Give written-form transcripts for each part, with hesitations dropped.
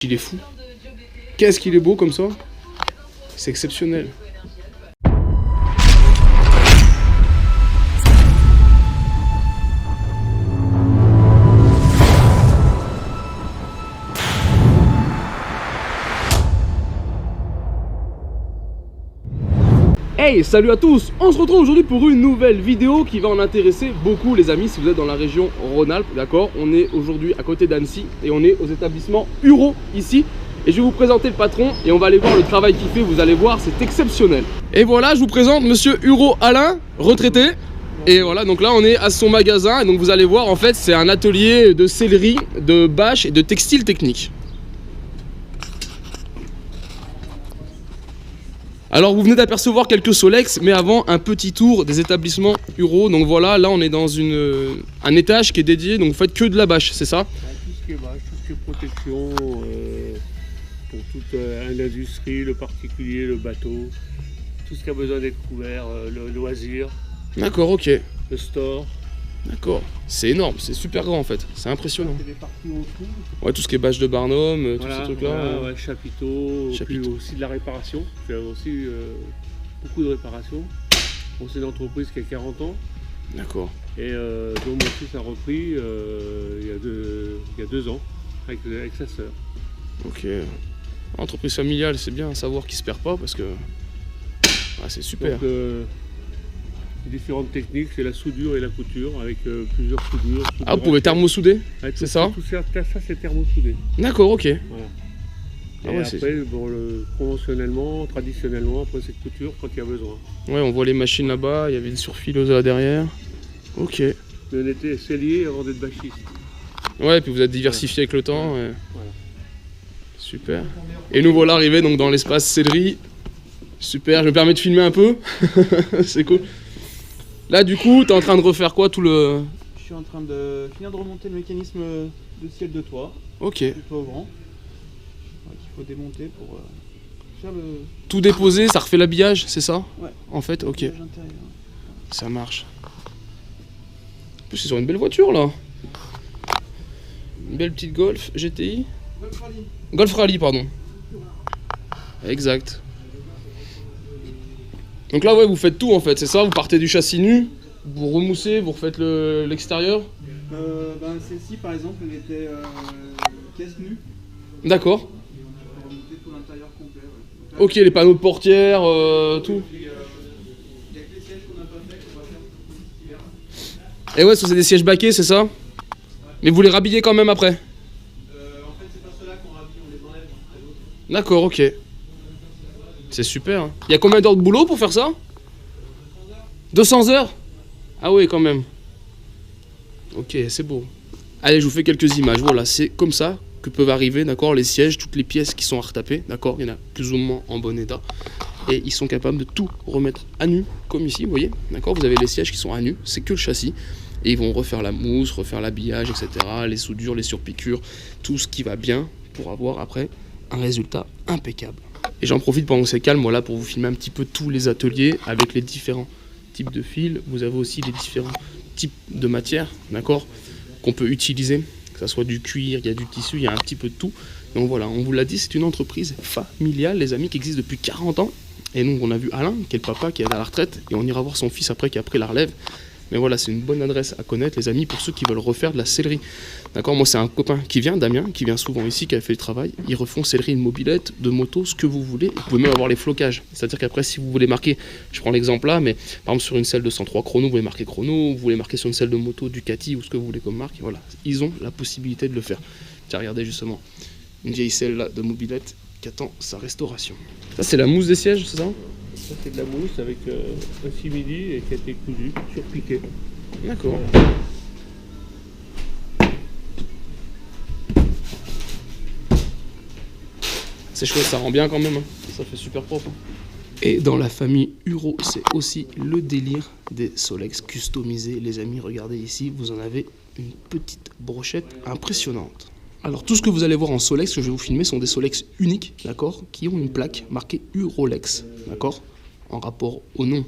Il est fou. Qu'est-ce qu'il est beau comme ça. C'est exceptionnel. Hey, salut à tous! On se retrouve aujourd'hui pour une nouvelle vidéo qui va en intéresser beaucoup les amis si vous êtes dans la région Rhône-Alpes, d'accord? On est aujourd'hui à côté d'Annecy et on est aux établissements Uro ici. Et je vais vous présenter le patron et on va aller voir le travail qu'il fait, vous allez voir, c'est exceptionnel. Et voilà, je vous présente monsieur Uro Alain, retraité. Et voilà, donc là on est à son magasin et donc vous allez voir, en fait c'est un atelier de sellerie, de bâche et de textile technique. Alors vous venez d'apercevoir quelques Solex, mais avant un petit tour des établissements Uro. Donc voilà, là on est dans un étage qui est dédié, donc vous faites que de la bâche, c'est ça? Tout ce qui est bâche, tout ce qui est protection pour toute l'industrie, le particulier, le bateau, tout ce qui a besoin d'être couvert, le loisir. D'accord, ok. Le store. D'accord, c'est énorme, c'est super grand en fait, c'est impressionnant. C'est des parties autour. Ouais, tout ce qui est bâche de Barnum, Voilà, tous ces trucs-là. voilà, ouais, chapiteaux, puis aussi de la réparation. Je fais aussi beaucoup de réparation. Bon, c'est une entreprise qui a 40 ans. D'accord. Et dont mon fils a repris il y a 2 ans avec sa sœur. Ok. Entreprise familiale, c'est bien à savoir qu'il se perd pas parce que c'est super. Donc, différentes techniques, c'est la soudure et la couture avec plusieurs soudures. Ah, vous pouvez thermosouder, c'est ça? Tout ça, c'est thermosoudé. D'accord, ok. Voilà. Ah et ouais, après, bon, conventionnellement, traditionnellement, après c'est couture quand il y a besoin. Ouais, on voit les machines là-bas, il y avait une surfileuse là derrière. Ok. Mais on était sellier avant d'être bâchiste. Ouais, puis vous êtes diversifié avec le temps. Ouais. Et... Voilà. Super. Et nous voilà arrivés donc dans l'espace sellerie. Super, je me permets de filmer un peu. C'est cool. Là du coup, t'es en train de refaire quoi tout le... Je suis en train de finir de remonter le mécanisme de ciel de toit. Ok. Du toit ouvrant. Qu'il faut démonter pour faire le... Tout déposé, ça refait l'habillage, c'est ça? Ouais. En fait, ok. l'habillage intérieur. Ça marche. En plus, c'est sur une belle voiture là. Une belle petite Golf GTI. Golf Rally. Golf Rally, pardon. Exact. Donc là, ouais, vous faites tout en fait, c'est ça? Vous partez du châssis nu, vous remoussez, vous refaites l'extérieur? Celle-ci, par exemple, elle était caisse nue. D'accord. On peut remonter tout l'intérieur complet. Ouais. Ok, les panneaux de portière, tout. Il y a que les sièges qu'on n'a pas fait, qu'on va faire pour cet hiver. Et ouais, ça c'est des sièges baquets, c'est ça? Mais vous les rhabillez quand même après? En fait, c'est pas ceux-là qu'on rhabille, on les enlève après l'autre. D'accord, ok. C'est super. Hein. Il y a combien d'heures de boulot pour faire ça? 200 heures? Ah oui, quand même. Ok, c'est beau. Allez, je vous fais quelques images. Voilà, c'est comme ça que peuvent arriver, d'accord, les sièges, toutes les pièces qui sont à retaper, d'accord, il y en a plus ou moins en bon état. Et ils sont capables de tout remettre à nu, comme ici, vous voyez, d'accord, vous avez les sièges qui sont à nu, c'est que le châssis. Et ils vont refaire la mousse, refaire l'habillage, etc., les soudures, les surpiqûres, tout ce qui va bien pour avoir après un résultat impeccable. Et j'en profite pendant que c'est calme, voilà, pour vous filmer un petit peu tous les ateliers avec les différents types de fils. Vous avez aussi les différents types de matières, d'accord, qu'on peut utiliser, que ce soit du cuir, il y a du tissu, il y a un petit peu de tout. Donc voilà, on vous l'a dit, c'est une entreprise familiale, les amis, qui existe depuis 40 ans. Et donc on a vu Alain, qui est le papa, qui est à la retraite, et on ira voir son fils après, qui a pris la relève. Mais voilà, c'est une bonne adresse à connaître, les amis, pour ceux qui veulent refaire de la sellerie. D'accord, moi c'est un copain qui vient, Damien, qui vient souvent ici, qui a fait le travail. Ils refont sellerie de mobilette, de moto, ce que vous voulez. Vous pouvez même avoir les flocages. C'est-à-dire qu'après, si vous voulez marquer, je prends l'exemple là, mais par exemple sur une selle de 103 chrono, vous voulez marquer chrono, vous voulez marquer sur une selle de moto Ducati ou ce que vous voulez comme marque. Voilà, ils ont la possibilité de le faire. Tiens, regardez justement, une vieille selle là de mobilette qui attend sa restauration. Ça, c'est la mousse des sièges, c'est ça? Ça, c'est de la mousse avec un simili et qui a été cousu, surpiqué. D'accord. C'est chouette, ça rend bien quand même, hein. Ça fait super propre. Et dans la famille Uro, c'est aussi le délire des Solex customisés. Les amis, regardez ici, vous en avez une petite brochette impressionnante. Alors tout ce que vous allez voir en Solex que je vais vous filmer sont des Solex uniques, d'accord, qui ont une plaque marquée Urolex, d'accord, en rapport au nom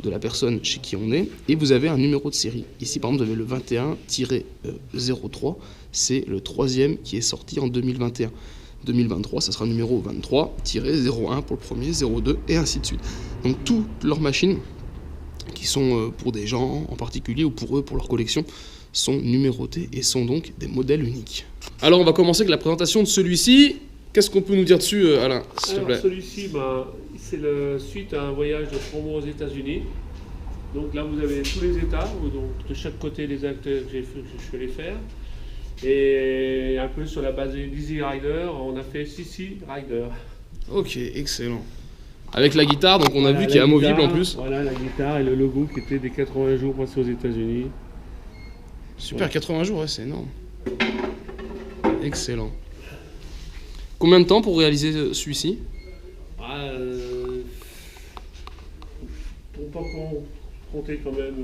de la personne chez qui on est, et vous avez un numéro de série. Ici par exemple vous avez le 21-03, c'est le 3e qui est sorti en 2021. 2023, ça sera numéro 23-01 pour le premier, 02 et ainsi de suite. Donc toutes leurs machines qui sont pour des gens en particulier ou pour eux, pour leur collection, sont numérotées et sont donc des modèles uniques. Alors on va commencer avec la présentation de celui-ci. Qu'est-ce qu'on peut nous dire dessus, Alain, s'il te plaît? Celui-ci, c'est suite à un voyage de 3 mois aux États-Unis. Donc là, vous avez tous les états, donc de chaque côté des actes que je suis allé faire. Et un peu sur la base d'Easy Rider, on a fait CC Rider. Ok, excellent. Avec la guitare, donc on a vu qu'il est amovible en plus. Voilà la guitare et le logo qui était des 80 jours passés aux États-Unis. Super, 80 jours, ouais, c'est énorme. Excellent. Combien de temps pour réaliser celui-ci? Pour pas compter quand même,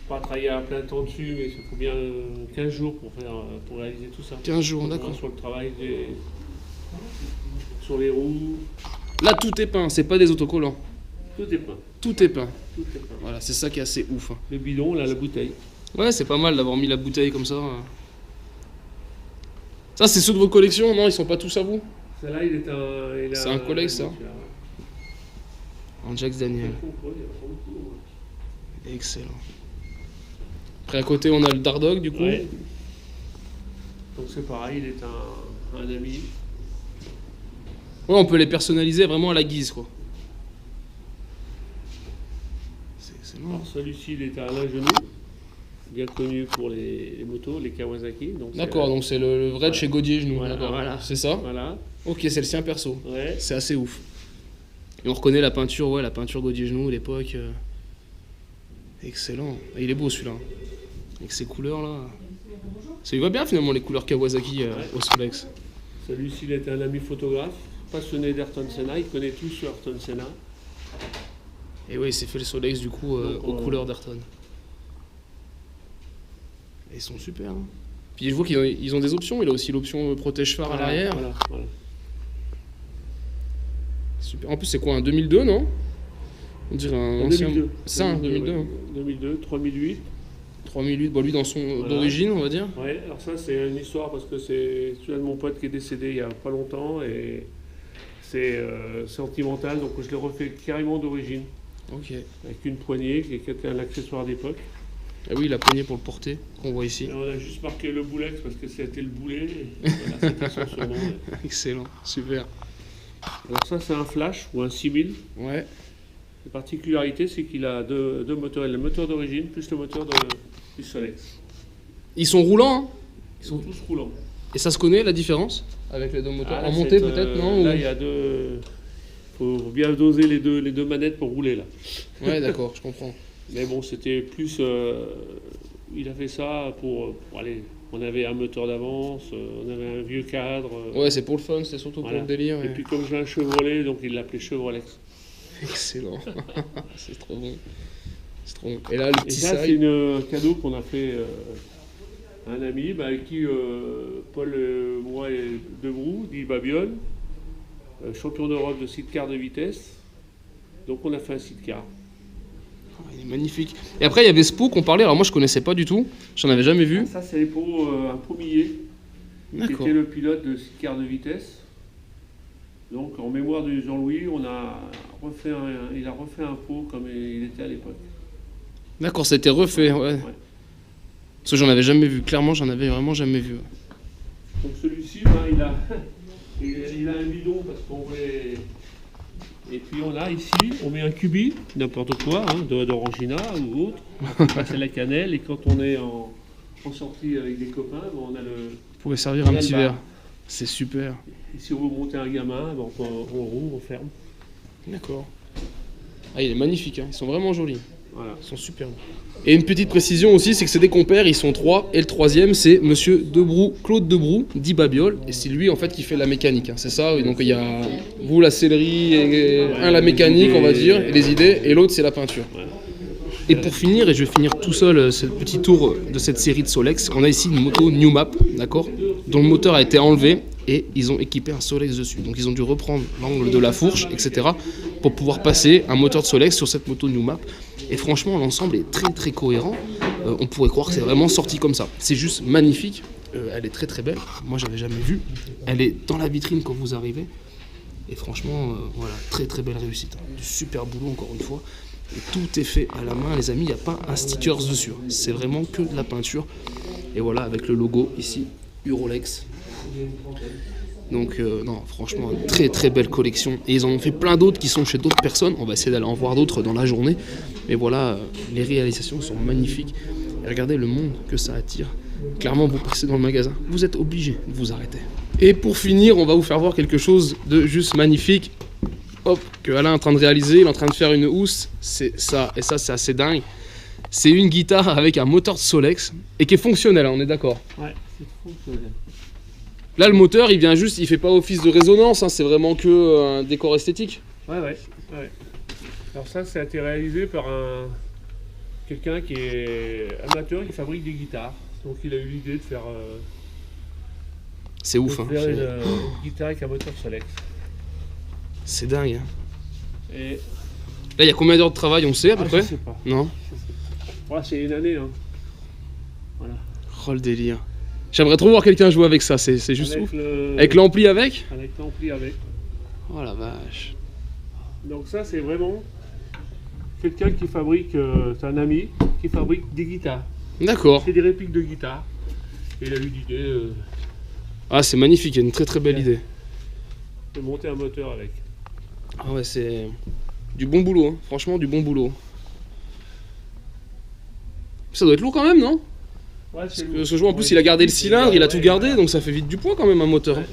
pas travailler à plein temps dessus, mais il faut bien 15 jours pour réaliser tout ça. 15 jours, d'accord. Sur le travail, sur les roues. Là, tout est peint, c'est pas des autocollants. Tout est peint. Tout est peint. Tout est peint. Voilà, c'est ça qui est assez ouf. Hein. Le bidon, là, la bouteille. Ouais, c'est pas mal d'avoir mis la bouteille comme ça. Ça, c'est ceux de vos collections? Non, ils sont pas tous à vous? Celle-là, c'est un collègue, ça? En Jack Daniel. Excellent. Après, à côté, on a le Dardog, du coup. Ouais. Donc c'est pareil, il est un ami. Ouais, on peut les personnaliser vraiment à la guise, quoi. C'est marrant. Alors celui-ci, il est à Alain Genoux, bien connu pour les motos, les Kawasaki. D'accord, donc c'est le vrai de chez Godier Genoux. Voilà, d'accord. voilà. C'est ça? Voilà. Ok, c'est le sien perso. Ouais. C'est assez ouf. Et on reconnaît la peinture, ouais, la peinture Godier Genoux, l'époque. Excellent. Et il est beau celui-là. Avec ces couleurs là. Ça lui va bien finalement les couleurs Kawasaki au Solex. Celui-ci, il était un ami photographe, passionné d'Ayrton Senna, il connaît tout sur Ayrton Senna. Et oui, il s'est fait le Solex du coup aux couleurs d'Ayrton. Et ils sont super. Hein. Puis je vois qu'ils ont des options, il a aussi l'option protège-phare à l'arrière. Voilà. Super. En plus, c'est quoi, un 2002, non? On dirait un ancien. 2002. C'est ça, un 2002. 2002, 3008. 3008, bon, lui dans son d'origine, on va dire. Ouais, alors ça, c'est une histoire parce que c'est celui de mon pote qui est décédé il y a pas longtemps et c'est sentimental, donc je l'ai refait carrément d'origine. Ok. Avec une poignée qui était un accessoire d'époque. Ah oui, la poignée pour le porter, qu'on voit ici. Et on a juste marqué le boulex parce que c'était le boulet. Et voilà, c'était son surnom. Excellent, super. Alors ça, c'est un flash ou un 6000. Ouais. La particularité, c'est qu'il a deux moteurs. Le moteur d'origine plus le moteur du Solex. Ils sont roulants, hein? Ils sont tous roulants. Et ça se connaît, la différence? Avec les deux moteurs en montée, peut-être, non? Là, il y a deux... Il faut bien doser les deux manettes pour rouler, là. Ouais, d'accord, je comprends. Mais bon, c'était plus... il a fait ça pour aller... On avait un moteur d'avance, on avait un vieux cadre. Ouais, c'est pour le fun, c'est surtout voilà. pour le délire. Et puis comme j'ai un Chevrolet, donc il l'appelait Chevrolex. Excellent. C'est trop bon. C'est trop bon. Et là, le petit ça, c'est un cadeau qu'on a fait à un ami, avec qui Paul, moi et Debrou, dit Babiole, champion d'Europe de sidecar de vitesse. Donc on a fait un sidecar. Il est magnifique. Et après, il y avait ce pot qu'on parlait. Alors moi, je connaissais pas du tout. J'en avais jamais vu. Ça, c'est pour un pommier, qui était le pilote de sidecar de vitesse. Donc, en mémoire de Jean-Louis, il a refait un pot comme il était à l'époque. D'accord, ça a été refait, ouais. Parce que j'en avais jamais vu. Clairement, j'en avais vraiment jamais vu. Donc celui-ci, il a un bidon parce qu'on met... Et puis on a ici, on met un cubi, n'importe quoi, hein, d'orangina ou autre. On passe la cannelle et quand on est en sortie avec des copains, on a le... Vous pouvez servir un petit verre. C'est super. Et si on veut monter un gamin, on roule, on ferme. D'accord. Ah, il est magnifique, hein. Ils sont vraiment jolis. Voilà. Ils sont super beaux. Et une petite précision aussi, c'est que c'est des compères, ils sont 3, et le troisième c'est Monsieur Debrou, Claude Debrou, dit Babiole, et c'est lui en fait qui fait la mécanique, hein. C'est ça, et donc il y a vous la sellerie, et la mécanique on va dire, et les idées, et l'autre c'est la peinture. Ouais. Et pour finir, et je vais finir tout seul ce petit tour de cette série de Solex, on a ici une moto New Map, d'accord, dont le moteur a été enlevé, et ils ont équipé un Solex dessus. Donc ils ont dû reprendre l'angle de la fourche, etc. pour pouvoir passer un moteur de Solex sur cette moto New Map. Et franchement, l'ensemble est très très cohérent. On pourrait croire que c'est vraiment sorti comme ça. C'est juste magnifique. elle est très très belle. Moi, j'avais jamais vu. Elle est dans la vitrine quand vous arrivez. Et franchement, voilà, très très belle réussite. Hein. Du super boulot encore une fois. Et tout est fait à la main, les amis. Il n'y a pas un sticker dessus. C'est vraiment que de la peinture. Et voilà, avec le logo ici, Urolex. Donc non, franchement, très très belle collection. Et ils en ont fait plein d'autres qui sont chez d'autres personnes. On va essayer d'aller en voir d'autres dans la journée. Mais voilà, les réalisations sont magnifiques. Et regardez le monde que ça attire. Clairement, vous passez dans le magasin, vous êtes obligé de vous arrêter. Et pour finir, on va vous faire voir quelque chose de juste magnifique. Hop, que Alain est en train de réaliser. Il est en train de faire une housse. C'est ça, et ça c'est assez dingue. C'est une guitare avec un moteur de Solex et qui est fonctionnel, hein, on est d'accord. Ouais, c'est fonctionnel. Là, le moteur, il vient juste, il fait pas office de résonance, hein, c'est vraiment que un décor esthétique. Ouais. Alors ça, a été réalisé par quelqu'un qui est amateur, qui fabrique des guitares. Donc il a eu l'idée de faire, c'est ouf, hein. Une guitare avec un moteur Solex. C'est dingue. Hein. Et là, il y a combien d'heures de travail, on sait à peu près? Je sais pas. Non. Voilà, c'est une année. Hein. Voilà. Oh le délire. J'aimerais trop voir quelqu'un jouer avec ça, c'est juste avec ouf. Avec l'ampli avec? Avec l'ampli avec. Oh la vache. Donc ça, c'est vraiment quelqu'un qui fabrique, c'est un ami, qui fabrique des guitares. D'accord. C'est des répliques de guitares. Et il a eu l'idée Ah, c'est magnifique, il y a une très très belle idée. de monter un moteur avec. Ah ouais, c'est du bon boulot, hein. Franchement du bon boulot. Ça doit être lourd quand même, non? Ouais, Parce que ce joueur, en plus, il a gardé le cylindre, il a tout gardé, donc ça fait vite du poids quand même un moteur. Ouais.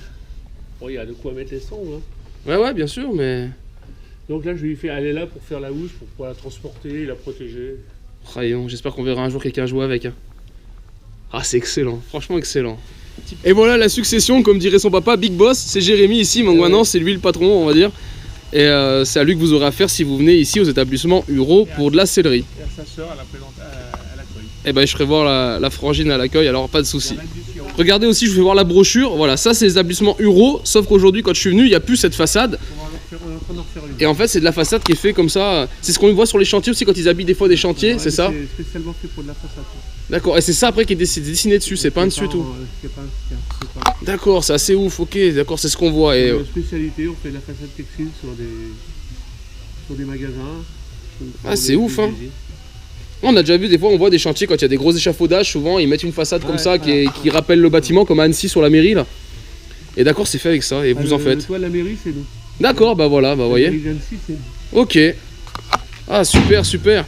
Bon, il y a de quoi mettre les sons. Hein. Ouais, bien sûr, mais... Donc là, je lui ai fait aller là pour faire la housse, pour pouvoir la transporter, la protéger. Rayon, j'espère qu'on verra un jour quelqu'un jouer avec. Hein. Ah, c'est excellent, franchement excellent. Et voilà la succession, comme dirait son papa, Big Boss, c'est Jérémy ici, donc maintenant c'est lui le patron, on va dire. Et c'est à lui que vous aurez affaire si vous venez ici aux établissements Uro pour de la sellerie. Et à sa sœur, elle a présenté à l'accueil. Et ben je ferai voir la frangine à l'accueil, alors pas de souci. Regardez aussi, je vais voir la brochure, voilà, ça c'est les établissements Uro, sauf qu'aujourd'hui quand je suis venu, il n'y a plus cette façade. On est en train d'en refaire une. Et en fait c'est de la façade qui est fait comme ça, c'est ce qu'on voit sur les chantiers aussi quand ils habillent des fois des chantiers, c'est ça? C'est spécialement fait pour de la façade. D'accord, et c'est ça après qui est dessiné dessus, c'est pas dessus et tout. C'est pas. D'accord, c'est assez ouf, ok, d'accord, c'est ce qu'on voit. Et... Une spécialité, on fait de la façade textile sur des magasins. Ah, c'est ouf, hein. On a déjà vu des fois, on voit des chantiers quand il y a des gros échafaudages, souvent ils mettent une façade comme ça qui rappelle le bâtiment, comme à Annecy sur la mairie là. Et d'accord, c'est fait avec ça, et vous en faites. Toi, la mairie, c'est nous. D'accord, bah voilà, bah voyez. Ok. Ah, super, super.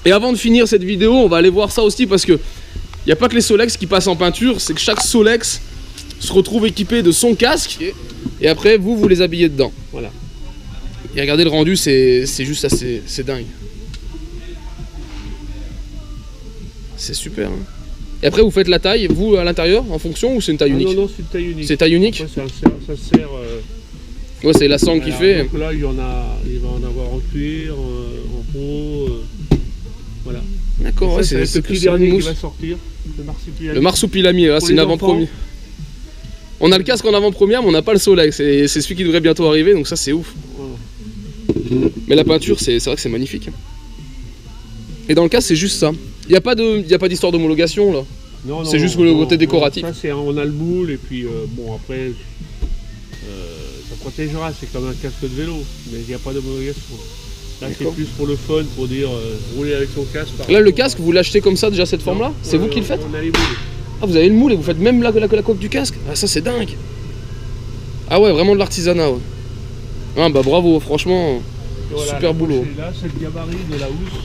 Et avant de finir cette vidéo, on va aller voir ça aussi parce que il n'y a pas que les Solex qui passent en peinture, c'est que chaque Solex se retrouve équipé de son casque et après vous les habillez dedans. Voilà. Et regardez le rendu, c'est juste assez, c'est dingue. C'est super. Hein. Et après vous faites la taille, vous à l'intérieur, en fonction ou c'est une taille unique? Non, c'est une taille unique. C'est taille unique? Ouais, ça sert. Ouais, c'est la sangle qui fait. Donc là, il va en avoir en cuir, en peau. Voilà. D'accord, ouais, c'est le petit dernier qui va sortir, le marsupilami. Le marsupilami, c'est une avant-première. On a le casque en avant-première, mais on n'a pas le Solex. C'est celui qui devrait bientôt arriver, donc ça c'est ouf. Voilà. Mais la peinture, c'est vrai que c'est magnifique. Et dans le casque, c'est juste ça. Il n'y a pas d'histoire d'homologation là. Non, c'est juste le côté décoratif. Ça, on a le moule, et puis bon, après, ça protégera, c'est comme un casque de vélo, mais il n'y a pas d'homologation. Là, c'est plus pour le fun, pour dire rouler avec son casque. Là, le casque, vous l'achetez comme ça, déjà cette forme-là? C'est vous qui le faites? On a les moules. Ah, vous avez le moule et vous faites même la coque du casque? Ah, ça, c'est dingue. Ah ouais, vraiment de l'artisanat, ouais. Ah, bah bravo, franchement, voilà, super boulot. Là, c'est le gabarit de la housse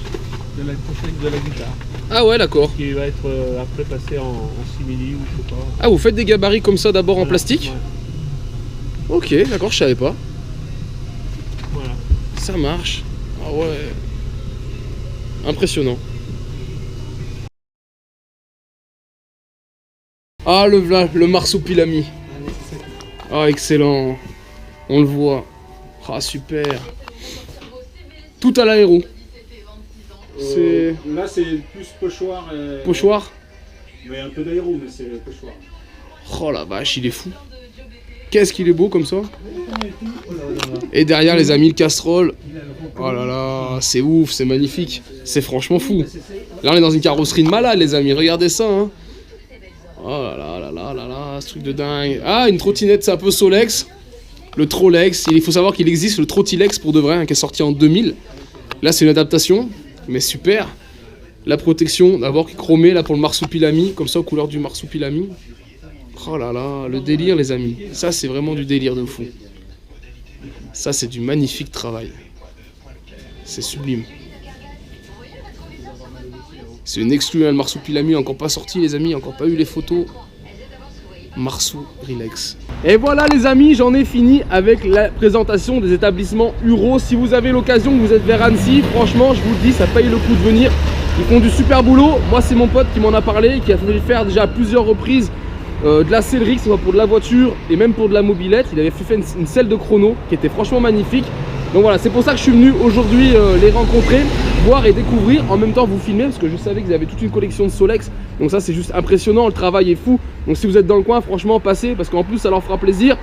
de la pochette de la guitare. Ah ouais, d'accord. Qui va être après passé en simili ou je sais pas. Ah, vous faites des gabarits comme ça d'abord en plastique? Ouais. Ok, d'accord, je savais pas. Voilà. Ça marche. Ah ouais. Impressionnant. Ah, le marsupilami. Ah, excellent. On le voit. Ah, super. Tout à l'aéro. Là, c'est plus pochoir. Pochoir? Il y a un peu d'aéro, mais c'est pochoir. Oh la vache, il est fou. Qu'est-ce qu'il est beau comme ça. Et derrière, les amis, le casserole. Oh là là, c'est ouf, c'est magnifique. C'est franchement fou. Là, on est dans une carrosserie de malade, les amis. Regardez ça, hein. Oh là là là ce truc de dingue. Ah, une trottinette, c'est un peu Solex. Le Trolex. Il faut savoir qu'il existe le Trottilex pour de vrai, hein, qui est sorti en 2000. Là, c'est une adaptation, mais super. La protection, d'abord qui est chromée, là, pour le marsupilami, comme ça, aux couleurs du marsupilami. Oh là là, le délire, les amis. Ça, c'est vraiment du délire de fou. Ça, c'est du magnifique travail. C'est sublime. C'est une exclue, hein, le marsupilami, encore pas sorti, les amis, encore pas eu les photos. Marsou Relax. Et voilà les amis, j'en ai fini avec la présentation des établissements Uro. Si vous avez l'occasion, que vous êtes vers Annecy, franchement je vous le dis, ça paye le coup de venir. Ils font du super boulot. Moi c'est mon pote qui m'en a parlé, qui a fait faire déjà à plusieurs reprises de la sellerie, que ce soit pour de la voiture et même pour de la mobilette. Il avait fait une selle de chrono qui était franchement magnifique. Donc voilà, c'est pour ça que je suis venu aujourd'hui les rencontrer, voir et découvrir, en même temps vous filmer, parce que je savais qu'ils avaient toute une collection de Solex. Donc ça c'est juste impressionnant, le travail est fou. Donc si vous êtes dans le coin, franchement passez, parce qu'en plus ça leur fera plaisir.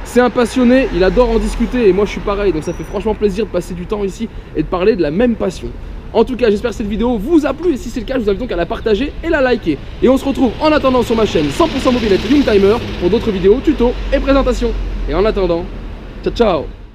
C'est un passionné, il adore en discuter et moi je suis pareil. Donc ça fait franchement plaisir de passer du temps ici et de parler de la même passion. En tout cas, j'espère que cette vidéo vous a plu et si c'est le cas, je vous invite donc à la partager et la liker. Et on se retrouve en attendant sur ma chaîne 100% Mobilette Youngtimer pour d'autres vidéos, tutos et présentations. Et en attendant, ciao ciao.